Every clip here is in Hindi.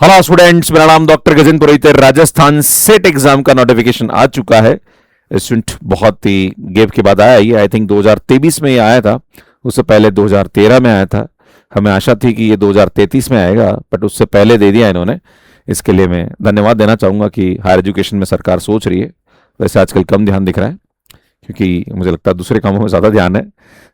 हेलो स्टूडेंट्स, मेरा नाम डॉक्टर गजेंद्र पुरोहित है। राजस्थान सेट एग्जाम का नोटिफिकेशन आ चुका है। स्टूडेंट बहुत ही गैप के बाद आया। ये आई थिंक 2023 में ये आया था, उससे पहले 2013 में आया था। हमें आशा थी कि ये 2033 में आएगा, बट उससे पहले दे दिया इन्होंने। इसके लिए मैं धन्यवाद देना चाहूँगा कि हायर एजुकेशन में सरकार सोच रही है। वैसे आजकल कम ध्यान दिख रहा है, क्योंकि मुझे लगता है दूसरे कामों में ज़्यादा ध्यान है।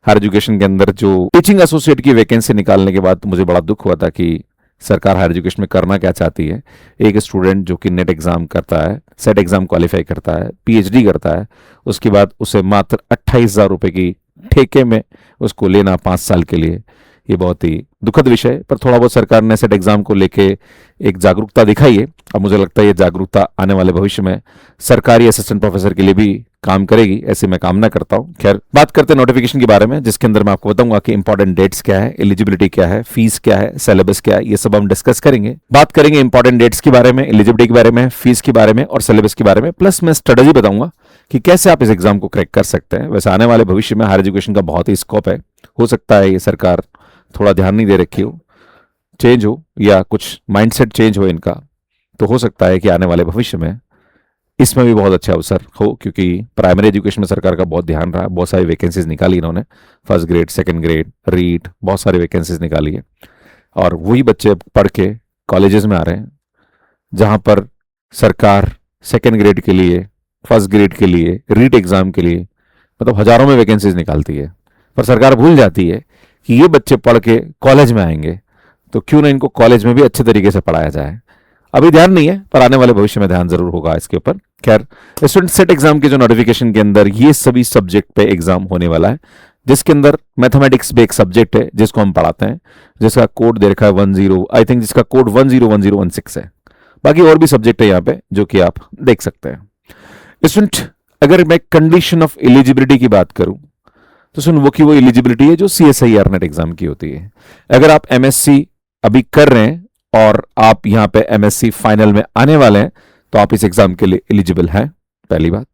हायर एजुकेशन के अंदर जो टीचिंग एसोसिएट की वैकेंसी निकालने के बाद मुझे बड़ा दुख हुआ था कि सरकार हायर एजुकेशन में करना क्या चाहती है। एक स्टूडेंट जो कि नेट एग्जाम करता है, सेट एग्जाम क्वालिफाई करता है, पीएचडी करता है, उसके बाद उसे मात्र 28,000 रुपये की ठेके में उसको लेना 5 साल के लिए, ये बहुत ही दुखद विषय है। पर थोड़ा बहुत सरकार ने सेट एग्जाम को लेके एक जागरूकता दिखाई है। अब मुझे लगता है ये जागरूकता आने वाले भविष्य में सरकारी असिस्टेंट प्रोफेसर के लिए भी काम करेगी, ऐसी मैं कामना करता हूं। खैर, बात करते हैं नोटिफिकेशन के बारे में, जिसके अंदर मैं आपको बताऊंगा कि इंपॉर्टेंट डेट्स क्या है, एलिजिबिलिटी क्या है, फीस क्या है, सिलेबस क्या है, ये सब हम डिस्कस करेंगे। बात करेंगे इंपॉर्टेंट डेट्स के बारे में, एलिजिबिलिटी के बारे में, फीस के बारे में और सिलेबस के बारे में। प्लस मैं स्ट्रेटजी बताऊंगा कि कैसे आप इस एग्जाम को क्रैक कर सकते हैं। वैसे आने वाले भविष्य में हायर एजुकेशन का बहुत ही स्कोप है। हो सकता है ये सरकार थोड़ा ध्यान नहीं दे रखी हो, चेंज हो, या कुछ माइंडसेट चेंज हो इनका, तो हो सकता है कि आने वाले भविष्य में इसमें भी बहुत अच्छा अवसर हो। क्योंकि प्राइमरी एजुकेशन में सरकार का बहुत ध्यान रहा, बहुत सारी वैकेंसीज निकाली इन्होंने, first grade, second grade, REET, बहुत सारी वैकेंसीज निकाली है। और वही बच्चे पढ़ के कॉलेजेस में आ रहे हैं, जहां पर सरकार सेकंड ग्रेड के लिए, फर्स्ट ग्रेड के लिए, रीट एग्जाम के लिए मतलब हजारों में वैकेंसीज निकालती है। पर सरकार भूल जाती है कि ये बच्चे पढ़ के कॉलेज में आएंगे, तो क्यों ना इनको कॉलेज में भी अच्छे तरीके से पढ़ाया जाए। अभी ध्यान नहीं है, पर आने वाले भविष्य में ध्यान जरूर होगा इसके ऊपर। खैर, स्टूडेंट सेट एग्जाम के जो नोटिफिकेशन के अंदर ये सभी सब्जेक्ट पे एग्जाम होने वाला है, जिसके अंदर मैथमेटिक्स भी एक सब्जेक्ट है जिसको हम पढ़ाते हैं, जिसका कोड दे रखा है 10, आई थिंक जिसका कोड 101016 है। बाकी और भी सब्जेक्ट है यहाँ पे जो कि आप देख सकते हैं। स्टूडेंट, अगर मैं कंडीशन ऑफ एलिजिबिलिटी की बात करूं तो सुन, वो एलिजिबिलिटी है जो CSIR नेट एग्जाम की होती है। अगर आप MSc अभी कर रहे हैं और आप यहां पे MSc फाइनल में आने वाले हैं, तो आप इस एग्जाम के लिए एलिजिबल हैं, पहली बात।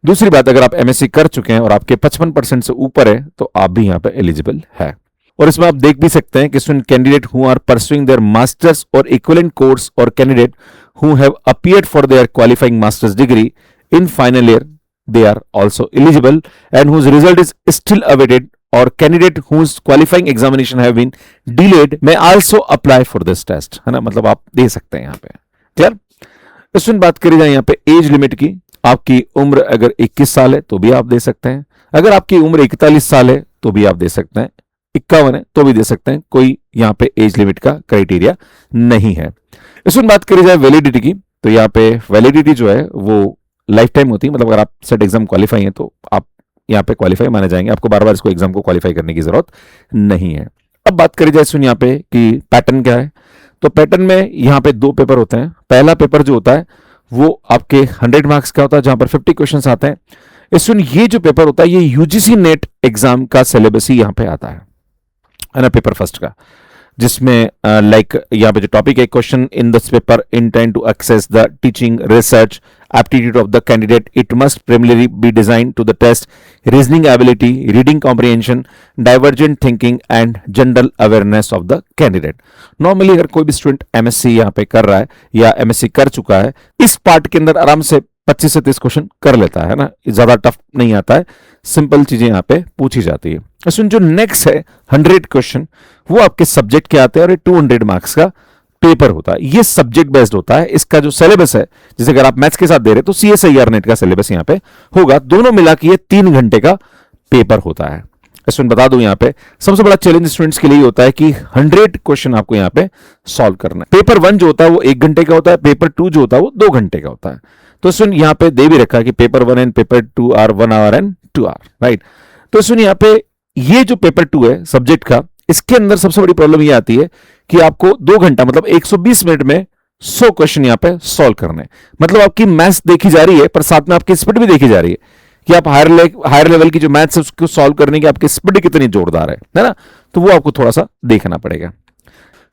दूसरी बात, अगर आप MSc कर चुके हैं और आपके 55% से ऊपर है, तो आप भी यहां पे एलिजिबल है। और इसमें आप देख भी सकते हैं कि student candidate who are pursuing their masters और इक्विवेलेंट कोर्स और candidate who have appeared for their qualifying masters degree in final year, they are also eligible, and whose result is still awaited, or candidate whose qualifying examination have been delayed may also apply for this test, है ना। मतलब आप दे सकते हैं यहाँ पे। क्लियर? इसमें बात करी जाए यहाँ पे एज लिमिट की, आपकी उम्र अगर 21 साल है तो भी आप दे सकते हैं। अगर आपकी उम्र 41 साल है तो भी आप दे सकते हैं, 51 है तो भी दे सकते हैं। कोई यहाँ पे एज लिमिट का क्राइटेरिया नहीं है। इसमें बात करी जाए वैलिडिटी की, तो यहाँ पे वैलिडिटी जो है वो लाइफ टाइम होती है। मतलब अगर आप सेट एग्जाम क्वालिफाई हैं तो आप यहाँ पे क्वालिफाई माने जाएंगे, आपको बार बार इसको एग्जाम को क्वालिफाई करने की जरूरत नहीं है। अब बात करी जाए सुन यहाँ पे कि पैटर्न क्या है, तो पैटर्न में यहाँ पे 2 पेपर होते हैं। पहला पेपर जो होता है वो आपके 100 मार्क्स का होता है, जहां पर 50 क्वेश्चन आते हैं। इसमें ये जो पेपर होता है ये UGC नेट एग्जाम का सिलेबस ही यहाँ पे आता है ना, पेपर फर्स्ट का, जिसमें लाइक यहाँ पे जो टॉपिक है, question in this paper intend to access the teaching research aptitude of the candidate. It must primarily be designed to the test reasoning ability, reading comprehension, divergent thinking and general awareness of the candidate. Normally अगर कोई भी स्टूडेंट MSc यहाँ पे कर रहा है या MSc कर चुका है, इस पार्ट के अंदर आराम से 25 से 30 क्वेश्चन कर लेता है ना, ज्यादा टफ नहीं आता है, सिंपल चीजें यहाँ पे पूछी जाती है। इसमें जो नेक्स्ट है 100 क्वेश्चन, वो आपके सब्जेक्ट के आते हैं और ये 200 मार्क्स का पेपर होता है। ये सब्जेक्ट बेस्ड होता है। इसका जो सिलेबस है, जैसे अगर आप मैथ्स के साथ दे रहे हैं तो CSIR नेट का सिलेबस यहाँ पे होगा। दोनों मिला के ये 3 घंटे का पेपर होता है। इसमें बता दूं यहाँ पे सबसे बड़ा चैलेंज स्टूडेंट्स के लिए होता है कि 100 क्वेश्चन आपको यहाँ पे सॉल्व करना है। पेपर 1 जो होता है वो 1 घंटे का होता है, पेपर 2 जो होता है वो 2 घंटे का होता है। तो सुन यहाँ पे दे भी रखा है कि paper 1 and paper 2 are 1 hour and 2 hour, right. तो सुन यहाँ पे ये जो पेपर 2 है सब्जेक्ट का, इसके अंदर सबसे बड़ी प्रॉब्लम ये आती है कि आपको 2 घंटा मतलब 120 मिनट में 100 क्वेश्चन यहाँ पे सॉल्व करने। मतलब आपकी मैथ्स देखी जा रही है, पर साथ में आपकी स्पीड भी देखी जा रही है कि आप हायर लेवल की जो मैथ्स है उसको सॉल्व करने की आपकी स्पीड कितनी जोरदार है ना। तो वो आपको थोड़ा सा देखना पड़ेगा।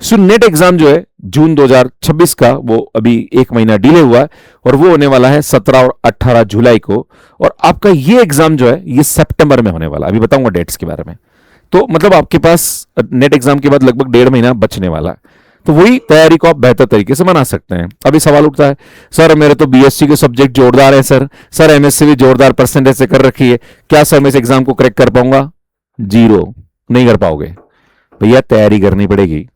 सो नेट एग्जाम जो है जून 2026 का, वो अभी 1 महीना डिले हुआ है और वो होने वाला है 17 और 18 जुलाई को। और आपका ये एग्जाम जो है ये सितंबर में होने वाला है। अभी बताऊंगा डेट्स के बारे में। तो मतलब आपके पास नेट एग्जाम के बाद लगभग 1.5 महीना बचने वाला है। तो वही तैयारी को आप बेहतर तरीके से बना सकते हैं। अभी सवाल उठता है, सर मेरे तो बीएससी के सब्जेक्ट जोरदार है सर एमएससी भी जोरदार परसेंटेज से कर रखी है, क्या सर मैं इस एग्जाम को क्रैक कर पाऊंगा? जीरो, नहीं कर पाओगे भैया। तैयारी करनी पड़ेगी।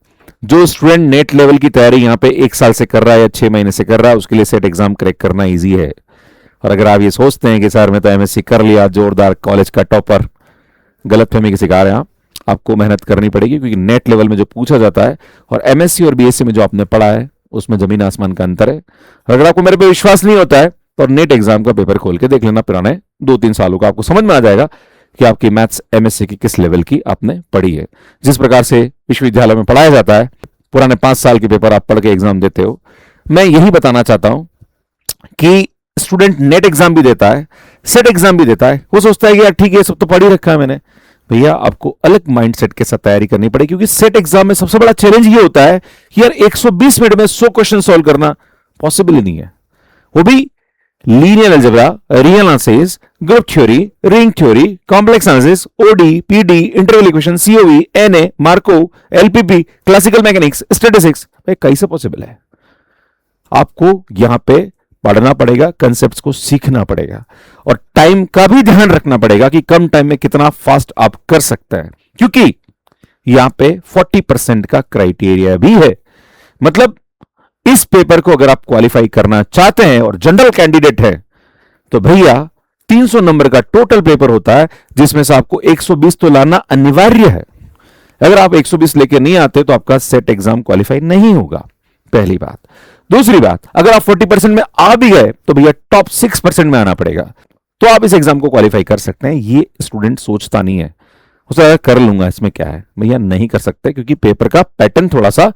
जो स्टूडेंट नेट लेवल की तैयारी यहाँ पे 1 साल से कर रहा है या 6 महीने से कर रहा है, उसके लिए सेट एग्जाम क्रैक करना ईजी है। और अगर आप ये सोचते हैं कि सर मैं तो एमएससी कर लिया, जोरदार कॉलेज का टॉपर, गलत फहमी के शिकार हैं आप। आपको मेहनत करनी पड़ेगी, क्योंकि नेट लेवल में जो पूछा जाता है और एमएससी और बीएससी में जो आपने पढ़ा है उसमें जमीन आसमान का अंतर है। अगर आपको मेरे पे विश्वास नहीं होता है तो नेट एग्जाम का पेपर खोल के देख लेना, पुराने 2-3 सालों का, आपको समझ में आ जाएगा कि आपकी मैथ्स एमएससी की किस लेवल की आपने पढ़ी है। जिस प्रकार से विश्वविद्यालय में पढ़ाया जाता है, पुराने 5 साल के पेपर आप पढ़ के एग्जाम देते हो। मैं यही बताना चाहता हूं कि स्टूडेंट नेट एग्जाम भी देता है, सेट एग्जाम भी देता है, वो सोचता है कि यार ठीक है सब तो पढ़ ही रखा है मैंने। भैया आपको अलग माइंडसेट के साथ तैयारी करनी पड़ेगी, क्योंकि सेट एग्जाम में सबसे बड़ा चैलेंज ये होता है कि यार 120 मिनट में 100 क्वेश्चन सॉल्व करना पॉसिबल ही नहीं है। वो भी linear algebra, real analysis, group theory, ring theory, complex analysis, ODE, PDE, interval equation, COV, NA, Markov, LPP, classical mechanics, statistics, भाई कैसे पॉसिबल है? आपको यहां पे पढ़ना पड़ेगा, कंसेप्ट्स को सीखना पड़ेगा, और टाइम का भी ध्यान रखना पड़ेगा कि कम टाइम में कितना फास्ट आप कर सकते हैं, क्योंकि यहां पे 40% का क्राइटेरिया भी है। मतलब इस पेपर को अगर आप क्वालिफाई करना चाहते हैं और जनरल कैंडिडेट है तो भैया 300 नंबर का टोटल पेपर होता है, जिसमें से आपको 120 तो लाना अनिवार्य है। अगर आप 120 लेके नहीं आते तो आपका सेट एग्जाम क्वालिफाई नहीं होगा, पहली बात। दूसरी बात, अगर आप 40% में आ भी गए तो भैया टॉप 6% में आना पड़ेगा, तो आप इस एग्जाम को क्वालिफाई कर सकते हैं। ये स्टूडेंट सोचता नहीं है, उसे कर लूंगा इसमें क्या है। भैया नहीं कर सकते, क्योंकि पेपर का पैटर्न थोड़ा सा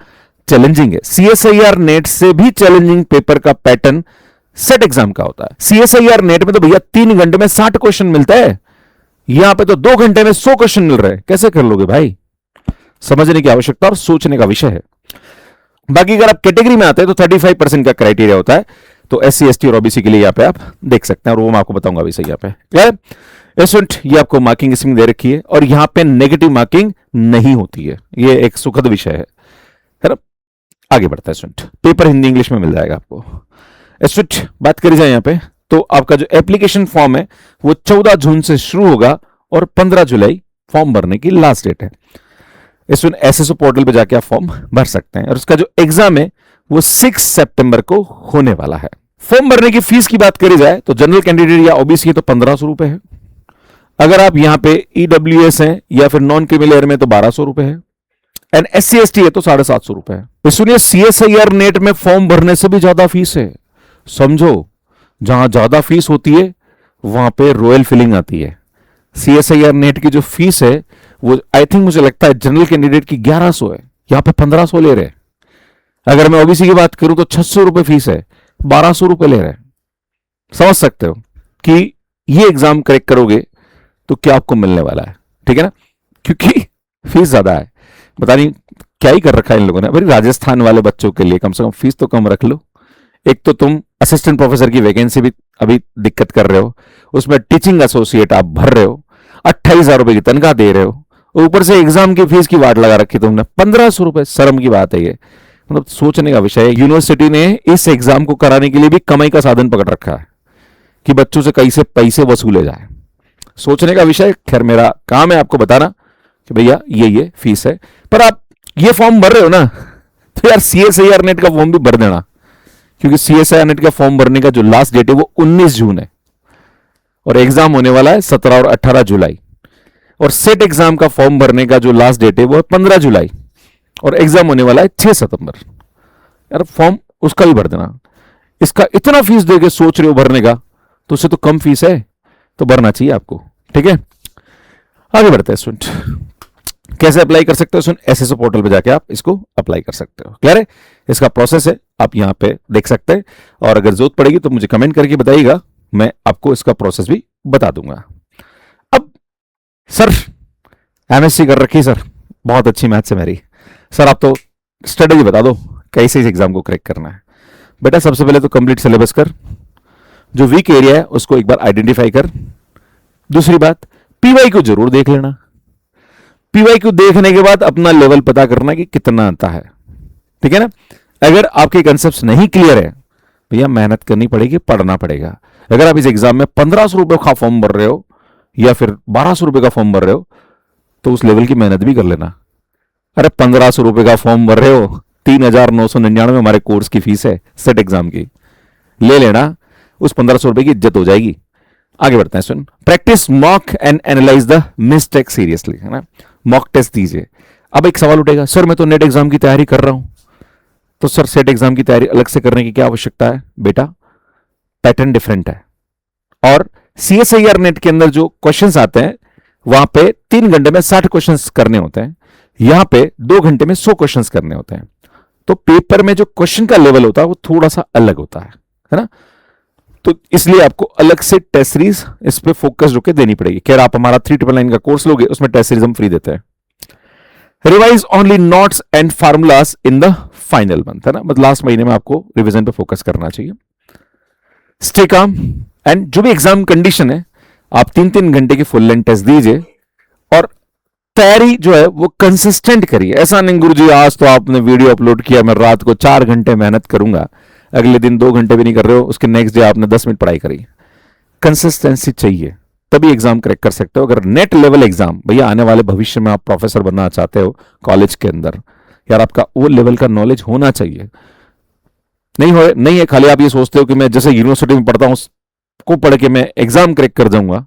चैलेंजिंग है। सीएसआईआर नेट से भी चैलेंजिंग पेपर का पैटर्न सेट एग्जाम का होता है। सीएसआईआर नेट में तो भैया 3 घंटे में 60 क्वेश्चन मिलता है, यहां पे तो 2 घंटे में 100 क्वेश्चन मिल रहे हैं। कैसे कर लोगे भाई? समझने की आवश्यकता और सोचने का विषय है। बाकी अगर आप कैटेगरी में आते हैं तो 35% का क्राइटेरिया होता है, तो एससी, एसटी और ओबीसी के लिए यहाँ पे आप देख सकते हैं, और वो मैं आपको बताऊंगा अभी सही यहाँ पे। Clear student? ये आपको मार्किंग स्कीम दे रखी है, और यहाँ पे नेगेटिव मार्किंग नहीं होती है। ये एक सुखद विषय है ना। आगे बढ़ता है स्टूडेंट, पेपर हिंदी इंग्लिश में मिल जाएगा आपको। स्टूडेंट बात करी जाए यहाँ पे, तो आपका जो एप्लीकेशन फॉर्म है वो 14 जून से शुरू होगा और 15 जुलाई फॉर्म भरने की लास्ट डेट है। इसमें एसएसओ पोर्टल पे जाके आप फॉर्म भर सकते हैं, और उसका जो एग्जाम है वो 6 सितंबर को होने वाला है। फॉर्म भरने की फीस की बात करी जाए तो जनरल कैंडिडेट या ओबीसी तो 1500 रुपए है। अगर आप यहां पे ईडब्ल्यूएस हैं या फिर नॉन क्रिमिनल में तो 1200 रुपए है, एंड एससी एसटी है तो 750 रुपए है। तो सुनिए, सीएसआईआर नेट में फॉर्म भरने से भी ज्यादा फीस है। समझो, जहां ज्यादा फीस होती है वहां पे रॉयल फीलिंग आती है। सीएसआईआर नेट की जो फीस है वो आई थिंक मुझे लगता है जनरल कैंडिडेट की 1100 है, यहां पे 1500 ले रहे। अगर मैं ओबीसी की बात करूं तो 600 रुपए फीस है, 1200 रुपए ले रहे। समझ सकते हो कि ये एग्जाम क्रैक करोगे तो क्या आपको मिलने वाला है, ठीक है ना? क्योंकि फीस ज्यादा है। पता नहीं क्या ही कर रखा है इन लोगों ने। भाई राजस्थान वाले बच्चों के लिए कम से कम फीस तो कम रख लो। एक तो तुम असिस्टेंट प्रोफेसर की वैकेंसी भी अभी दिक्कत कर रहे हो, उसमें टीचिंग एसोसिएट आप भर रहे हो, 28,000 रुपए की तनख्वाह दे रहे हो, ऊपर से एग्जाम की फीस की वाट लगा रखी तुमने 1500 रुपए। शर्म की बात है ये, मतलब सोचने का विषय है। यूनिवर्सिटी ने इस एग्जाम को कराने के लिए भी कमाई का साधन पकड़ रखा है कि बच्चों से कैसे पैसे वसूले जाए। सोचने का विषय। खैर मेरा काम है आपको बताना कि भैया ये फीस है। पर आप ये फॉर्म भर रहे हो ना, तो यार सीएसआईआर नेट का फॉर्म भी भर देना, क्योंकि सीएसआईआर नेट का फॉर्म भरने का जो लास्ट डेट है वो 19 जून है, और एग्जाम होने वाला है 17 और 18 जुलाई। और सेट एग्जाम का फॉर्म भरने का जो लास्ट डेट है वो 15 जुलाई, और एग्जाम होने वाला है 6 सितंबर। यार फॉर्म उसका भी भर देना। इसका इतना फीस देके सोच रहे हो भरने का, तो उससे तो कम फीस है, तो भरना चाहिए आपको, ठीक है? आगे बढ़ते हैं स्टूडेंट। कैसे अप्लाई कर सकते हो स्टूडेंट? एसएसओ पोर्टल पे जाके आप इसको अप्लाई कर सकते हो। क्लियर है? इसका प्रोसेस है, आप यहां पे देख सकते हैं, और अगर जरूरत पड़ेगी तो मुझे कमेंट करके बताइएगा, मैं आपको इसका प्रोसेस भी बता दूंगा। अब सर एमएससी कर रखी सर, बहुत अच्छी मैथ्स है मेरी, सर आप तो स्ट्रेटेजी बता दो कैसे इस एग्जाम को क्रैक करना है। बेटा सबसे पहले तो कंप्लीट सिलेबस कर, जो वीक एरिया है उसको एक बार आइडेंटिफाई कर। दूसरी बात, पीवाई को जरूर देख लेना। पीवाई को देखने के बाद अपना लेवल पता करना कि कितना आता है। ठीक है ना। अगर आपके कंसेप्ट नहीं क्लियर है, भैया मेहनत करनी पड़ेगी, पढ़ना पड़ेगा। अगर आप इस एग्जाम में 1500 रुपए का फॉर्म भर रहे हो या फिर 1200 रुपए का फॉर्म भर रहे हो, तो उस लेवल की मेहनत भी कर लेना। अरे 1500 रुपए का फॉर्म भर रहे हो, 3999 हमारे कोर्स की फीस है सेट एग्जाम की, ले लेना, उस 1500 रुपए की इज्जत हो जाएगी। आगे बढ़ते हैं, सुन। Practice mock and analyse the mistake seriously, है ना। मॉक टेस्ट दीजिए। अब एक सवाल उठेगा, सर मैं तो नेट एग्जाम की तैयारी कर रहा हूं, तो सर सेट एग्जाम की तैयारी अलग से करने की क्या आवश्यकता है? बेटा पैटर्न डिफरेंट है, और सीएसआईआर नेट के अंदर जो क्वेश्चंस आते हैं वहां पे 3 घंटे में 60 क्वेश्चंस करने होते हैं, यहां पे 2 घंटे में 100 क्वेश्चंस करने होते हैं। तो पेपर में जो क्वेश्चन का लेवल होता है वो थोड़ा सा अलग होता है ना। तो इसलिए आपको अलग से टेस्ट सीरीज इस पे फोकस होकर देनी पड़ेगी। खैर आप हमारा 3999 का कोर्स लोगे, उसमें टेस्ट सीरीज हम फ्री देते हैं। Revise only notes and formulas in the final month, है ना, मतलब लास्ट महीने में आपको रिवीजन पे फोकस करना चाहिए। स्टे काम, एंड जो भी एग्जाम कंडीशन है आप 3-3 घंटे की फुल लेंथ टेस्ट दीजिए, और तैयारी जो है वो कंसिस्टेंट करिए। ऐसा नहीं गुरुजी आज तो आपने वीडियो अपलोड किया, मैं रात को 4 घंटे मेहनत करूंगा, अगले दिन 2 घंटे भी नहीं कर रहे हो, उसके नेक्स्ट डे आपने 10 मिनट पढ़ाई करी। कंसिस्टेंसी चाहिए, तभी एग्जाम क्रैक कर सकते हो। अगर नेट लेवल एग्जाम, भैया आने वाले भविष्य में आप प्रोफेसर बनना चाहते हो कॉलेज के अंदर, यार आपका वो लेवल का नॉलेज होना चाहिए। नहीं है खाली आप ये सोचते हो कि मैं जैसे यूनिवर्सिटी में पढ़ता हूं को पढ़ के मैं एग्जाम क्रैक कर जाऊंगा,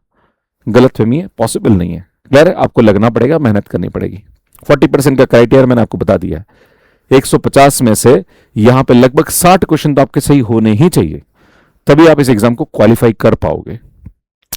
गलत फहमी है, पॉसिबल नहीं है। क्लियर है, आपको लगना पड़ेगा, मेहनत करनी पड़ेगी। 40% का क्राइटेरिया मैंने आपको बता दिया है। 150 में से यहां पे लगभग 60 क्वेश्चन तो आपके सही होने ही चाहिए, तभी आप इस एग्जाम को क्वालिफाई कर पाओगे।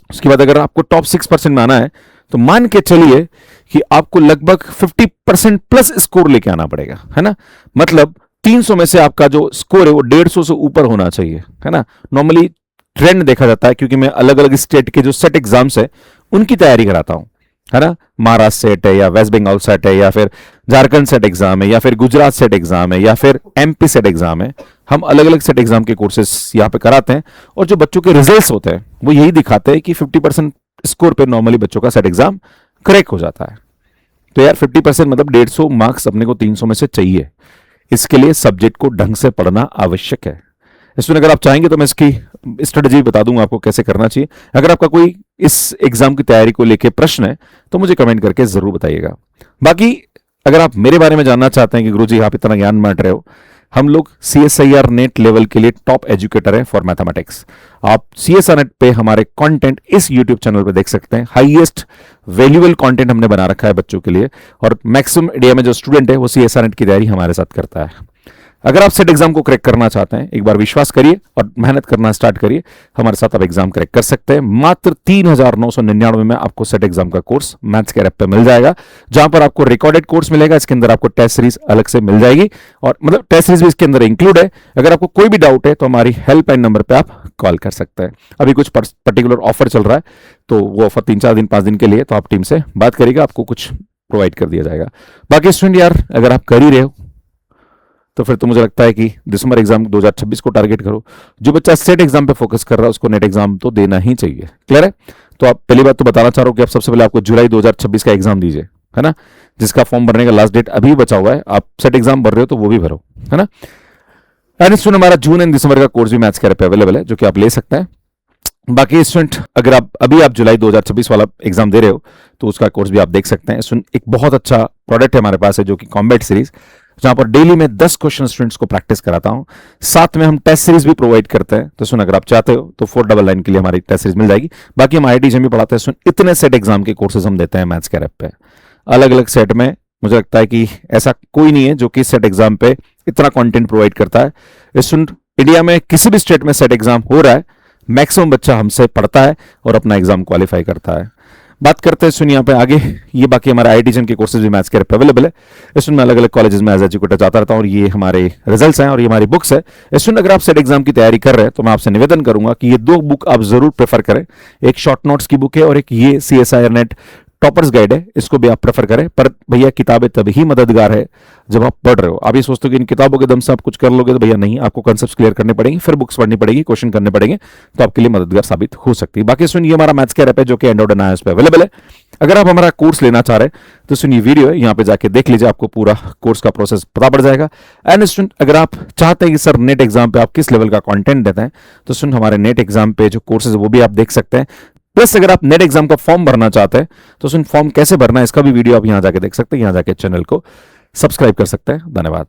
उसके बाद अगर आपको टॉप 6% में आना है तो मान के चलिए कि आपको लगभग 50% प्लस स्कोर लेके आना पड़ेगा, है ना। मतलब 300 में से आपका जो स्कोर है वो 150 से ऊपर होना चाहिए, है ना। नॉर्मली ट्रेंड देखा जाता है, क्योंकि मैं अलग अलग स्टेट के जो सेट एग्जाम्स है उनकी तैयारी कराता हूं, है ना। महाराष्ट्र सेट है, या वेस्ट बंगाल सेट है, या फिर झारखंड सेट एग्जाम है, या फिर गुजरात सेट एग्जाम है, या फिर एमपी सेट एग्जाम है। हम अलग अलग सेट एग्जाम के कोर्सेस यहाँ पे कराते हैं, और जो बच्चों के रिजल्ट्स होते हैं वो यही दिखाते हैं कि 50% स्कोर पे नॉर्मली बच्चों का सेट एग्जाम क्रैक हो जाता है। तो यार 50% मतलब 150 मार्क्स अपने को 300 में से चाहिए। इसके लिए सब्जेक्ट को ढंग से पढ़ना आवश्यक है। इसमें अगर आप चाहेंगे तो मैं इसकी स्ट्रेटजी बता दूंगा आपको कैसे करना चाहिए। अगर आपका कोई इस एग्जाम की तैयारी को लेकर प्रश्न है तो मुझे कमेंट करके जरूर बताइएगा। बाकी अगर आप मेरे बारे में जानना चाहते हैं कि गुरुजी आप इतना ज्ञान बांट रहे हो, हम लोग सीएसआईआर नेट लेवल के लिए टॉप एजुकेटर हैं फॉर मैथमेटिक्स। आप सीएसआर नेट पे हमारे कंटेंट इस यूट्यूब चैनल पे देख सकते हैं। हाईएस्ट वैल्यूएबल कंटेंट हमने बना रखा है बच्चों के लिए, और मैक्सिमम इंडिया में जो स्टूडेंट है वो सीएसआर नेट की तैयारी हमारे साथ करता है। अगर आप सेट एग्जाम को क्रैक करना चाहते हैं, एक बार विश्वास करिए और मेहनत करना स्टार्ट करिए, हमारे साथ आप एग्जाम क्रैक कर सकते हैं। मात्र 3999 में आपको सेट एग्जाम का कोर्स मैथ्स के ऐप पे मिल जाएगा, जहां पर आपको रिकॉर्डेड कोर्स मिलेगा। इसके अंदर आपको टेस्ट सीरीज अलग से मिल जाएगी, और मतलब टेस्ट सीरीज भी इसके अंदर इंक्लूड है। अगर आपको कोई भी डाउट है तो हमारी हेल्पलाइन नंबर पर आप कॉल कर सकते हैं। अभी कुछ पर्टिकुलर ऑफर चल रहा है, तो वो ऑफर 3-4 दिन 5 दिन के लिए, तो आप टीम से बात करिएगा, आपको कुछ प्रोवाइड कर दिया जाएगा। बाकी स्टूडेंट यार अगर आप कर ही रहे हो तो फिर तो मुझे लगता है कि दिसंबर एग्जाम 2026 को टारगेट करो। जो बच्चा सेट एग्जाम पे फोकस कर रहा है उसको नेट एग्जाम तो देना ही चाहिए। क्लियर है। तो आप पहली बात तो बताना चाह रहा हूं कि आप सबसे पहले आपको जुलाई 2026 का एग्जाम दीजिए, है ना, जिसका फॉर्म भरने का लास्ट डेट अभी बचा हुआ है। आप सेट एग्जाम भर रहे हो तो वो भी भरो, है ना। एंड स्टूडेंट हमारा जून एंड दिसंबर का कोर्स भी मैथ्स के ऐप पे अवेलेबल है, जो कि आप ले सकते हैं। बाकी स्टूडेंट अगर आप जुलाई 2026 वाला एग्जाम दे रहे हो तो उसका कोर्स भी आप देख सकते हैं। एक बहुत अच्छा प्रोडक्ट है हमारे पास है, जो कि कॉम्बैट सीरीज, जहां पर डेली में 10 क्वेश्चन स्टूडेंट्स को प्रैक्टिस कराता हूं। साथ में हम टेस्ट सीरीज भी प्रोवाइड करते हैं। तो सुन अगर आप चाहते हो तो 499 के लिए हमारी टेस्ट सीरीज मिल जाएगी। बाकी हम IIT भी पढ़ाते हैं। सुन इतने सेट एग्जाम के कोर्सेज हम देते हैं मैथ्स के ऐप पे, अलग अलग सेट में। मुझे लगता है कि ऐसा कोई नहीं है जो कि सेट एग्जाम पे इतना कंटेंट प्रोवाइड करता है। सुन इंडिया में किसी भी स्टेट में सेट एग्जाम हो रहा है, मैक्सिमम बच्चा हमसे पढ़ता है और अपना एग्जाम क्वालिफाई करता है। बात करते हैं सुन यहाँ पे आगे, ये बाकी हमारे IIT के कोर्सेज भी मैथ्स के अवेलेबल है। इसमें अलग अलग कॉलेजेस में एज एजुकेटर जाता रहता हूँ, और ये हमारे रिजल्ट्स हैं और ये हमारी बुक्स है। इसमें अगर आप सेट एग्जाम की तैयारी कर रहे हैं तो मैं आपसे निवेदन करूंगा कि ये 2 बुक आप जरूर प्रेफर करें। एक शॉर्ट नोट्स की बुक है और एक ये CSIR नेट टॉपर्स गाइड है, इसको भी आप प्रेफर करें। पर भैया किताबें तभी मददगार है जब आप पढ़ रहे हो। आप ये सोचते हो कि इन किताबों के दम से आप कुछ कर लोगे, तो भैया नहीं, आपको कॉन्सेप्ट्स क्लियर करने पड़ेंगे, फिर बुक्स पढ़नी पड़ेगी, क्वेश्चन करने पड़ेंगे, तो आपके लिए मददगार साबित हो सकती है। बाकी सुनिए, हमारा मैथ्स कैर ऐप है जो कि एंड्रॉइड एंड आईओएस पे अवेलेबल है। अगर आप हमारा कोर्स लेना चाह रहे हैं तो सुनिए, वीडियो है, यहाँ पे जाके देख लीजिए, आपको पूरा कोर्स का प्रोसेस पता पड़ जाएगा। एंड स्टूडेंट, अगर आप चाहते हैं कि सर नेट एग्जाम पे आप किस लेवल का कंटेंट देते हैं, तो सुन, हमारे नेट एग्जाम पे जो कोर्सेज है वो भी आप देख सकते हैं। प्लस अगर आप नेट एग्जाम का फॉर्म भरना चाहते हैं तो सुन, फॉर्म कैसे भरना है इसका भी वीडियो आप यहाँ जाके देख सकते हैं। यहाँ जाके चैनल को सब्सक्राइब कर सकते हैं। धन्यवाद।